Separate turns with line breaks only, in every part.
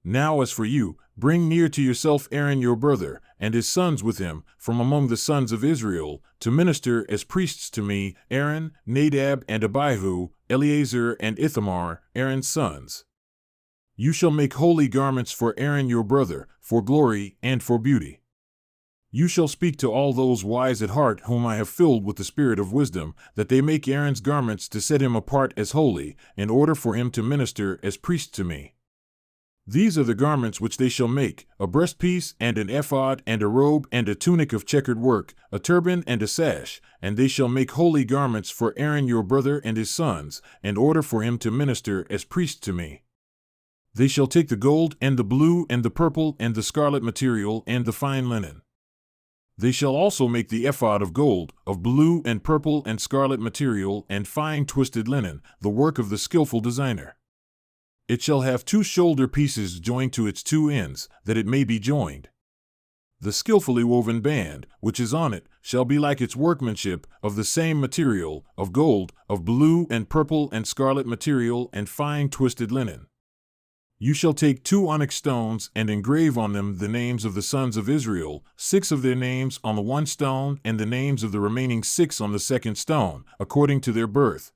Now as for you, bring near to yourself Aaron your brother, and his sons with him, from among the sons of Israel, to minister as priests to me, Aaron, Nadab and Abihu, Eleazar and Ithamar, Aaron's sons. You shall make holy garments for Aaron your brother, for glory and for beauty. You shall speak to all those wise at heart whom I have filled with the spirit of wisdom, that they make Aaron's garments to set him apart as holy, in order for him to minister as priest to me. These are the garments which they shall make: a breastpiece, and an ephod, and a robe, and a tunic of checkered work, a turban, and a sash. And they shall make holy garments for Aaron your brother and his sons, in order for him to minister as priest to me. They shall take the gold, and the blue, and the purple, and the scarlet material, and the fine linen. They shall also make the ephod of gold, of blue, and purple, and scarlet material, and fine twisted linen, the work of the skillful designer. It shall have 2 shoulder pieces joined to its 2 ends, that it may be joined. The skillfully woven band, which is on it, shall be like its workmanship, of the same material, of gold, of blue, and purple, and scarlet material, and fine twisted linen. You shall take 2 onyx stones, and engrave on them the names of the sons of Israel, 6 of their names on the one stone, and the names of the remaining 6 on the second stone, according to their birth.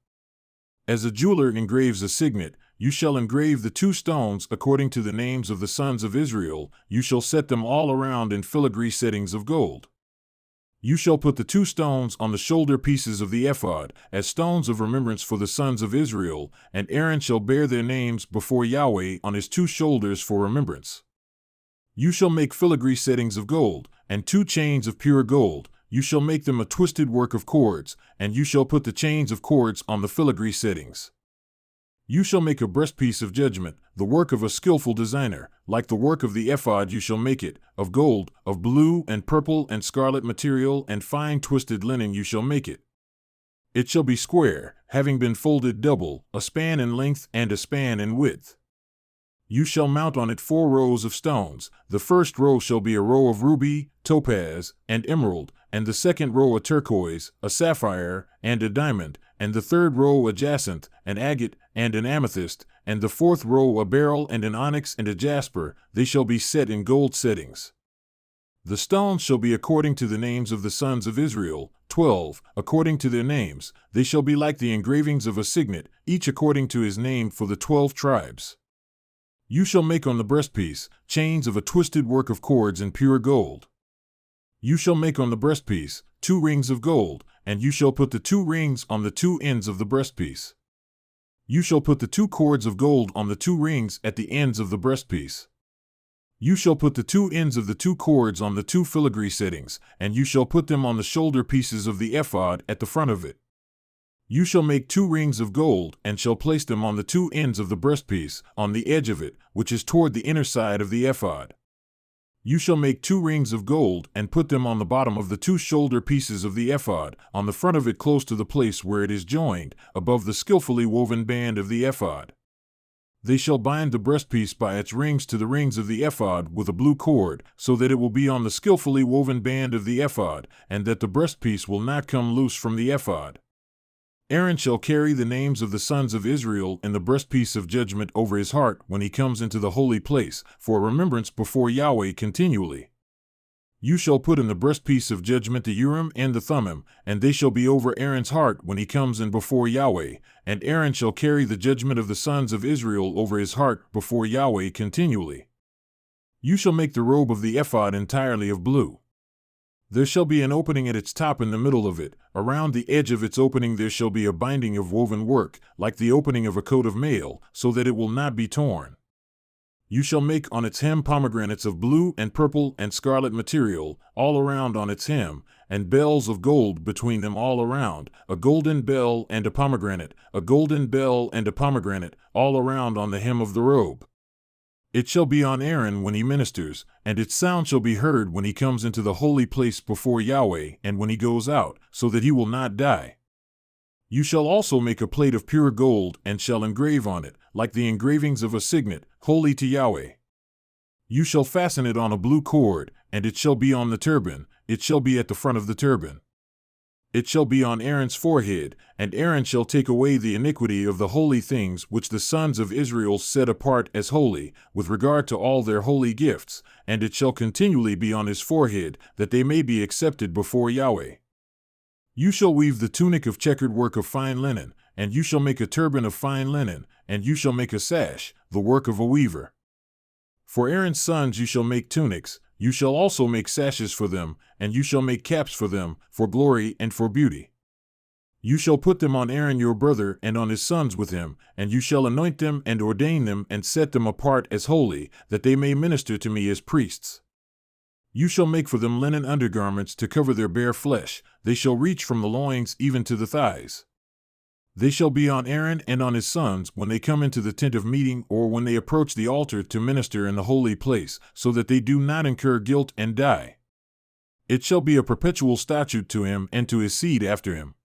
As a jeweler engraves a signet, you shall engrave the 2 stones according to the names of the sons of Israel. You shall set them all around in filigree settings of gold. You shall put the 2 stones on the shoulder pieces of the ephod, as stones of remembrance for the sons of Israel, and Aaron shall bear their names before Yahweh on his 2 shoulders for remembrance. You shall make filigree settings of gold, and 2 chains of pure gold. You shall make them a twisted work of cords, and you shall put the chains of cords on the filigree settings. You shall make a breastpiece of judgment, the work of a skillful designer, like the work of the ephod you shall make it, of gold, of blue, and purple, and scarlet material, and fine twisted linen you shall make it. It shall be square, having been folded double, a span in length and a span in width. You shall mount on it 4 rows of stones. The first row shall be a row of ruby, topaz, and emerald, and the second row a turquoise, a sapphire, and a diamond, and the third row a jacinth, an agate, and an amethyst, and the 4th row a beryl, and an onyx, and a jasper. They shall be set in gold settings. The stones shall be according to the names of the sons of Israel, 12, according to their names. They shall be like the engravings of a signet, each according to his name for the 12 tribes. You shall make on the breastpiece chains of a twisted work of cords in pure gold. You shall make on the breastpiece 2 rings of gold, and you shall put the 2 rings on the 2 ends of the breastpiece. You shall put the 2 cords of gold on the 2 rings at the ends of the breastpiece. You shall put the 2 ends of the 2 cords on the 2 filigree settings, and you shall put them on the shoulder pieces of the ephod at the front of it. You shall make 2 rings of gold, and shall place them on the 2 ends of the breastpiece, on the edge of it, which is toward the inner side of the ephod. You shall make 2 rings of gold, and put them on the bottom of the 2 shoulder pieces of the ephod, on the front of it close to the place where it is joined, above the skillfully woven band of the ephod. They shall bind the breastpiece by its rings to the rings of the ephod with a blue cord, so that it will be on the skillfully woven band of the ephod, and that the breastpiece will not come loose from the ephod. Aaron shall carry the names of the sons of Israel in the breastpiece of judgment over his heart when he comes into the holy place, for remembrance before Yahweh continually. You shall put in the breastpiece of judgment the Urim and the Thummim, and they shall be over Aaron's heart when he comes in before Yahweh, and Aaron shall carry the judgment of the sons of Israel over his heart before Yahweh continually. You shall make the robe of the ephod entirely of blue. There shall be an opening at its top in the middle of it. Around the edge of its opening there shall be a binding of woven work, like the opening of a coat of mail, so that it will not be torn. You shall make on its hem pomegranates of blue and purple and scarlet material, all around on its hem, and bells of gold between them all around, a golden bell and a pomegranate, a golden bell and a pomegranate, all around on the hem of the robe. It shall be on Aaron when he ministers, and its sound shall be heard when he comes into the holy place before Yahweh and when he goes out, so that he will not die. You shall also make a plate of pure gold, and shall engrave on it, like the engravings of a signet, holy to Yahweh. You shall fasten it on a blue cord, and it shall be on the turban. It shall be at the front of the turban. It shall be on Aaron's forehead, and Aaron shall take away the iniquity of the holy things which the sons of Israel set apart as holy, with regard to all their holy gifts, and it shall continually be on his forehead, that they may be accepted before Yahweh. You shall weave the tunic of checkered work of fine linen, and you shall make a turban of fine linen, and you shall make a sash, the work of a weaver. For Aaron's sons you shall make tunics, you shall also make sashes for them, and you shall make caps for them, for glory and for beauty. You shall put them on Aaron your brother and on his sons with him, and you shall anoint them and ordain them and set them apart as holy, that they may minister to me as priests. You shall make for them linen undergarments to cover their bare flesh, they shall reach from the loins even to the thighs. They shall be on Aaron and on his sons when they come into the tent of meeting or when they approach the altar to minister in the holy place, so that they do not incur guilt and die. It shall be a perpetual statute to him and to his seed after him.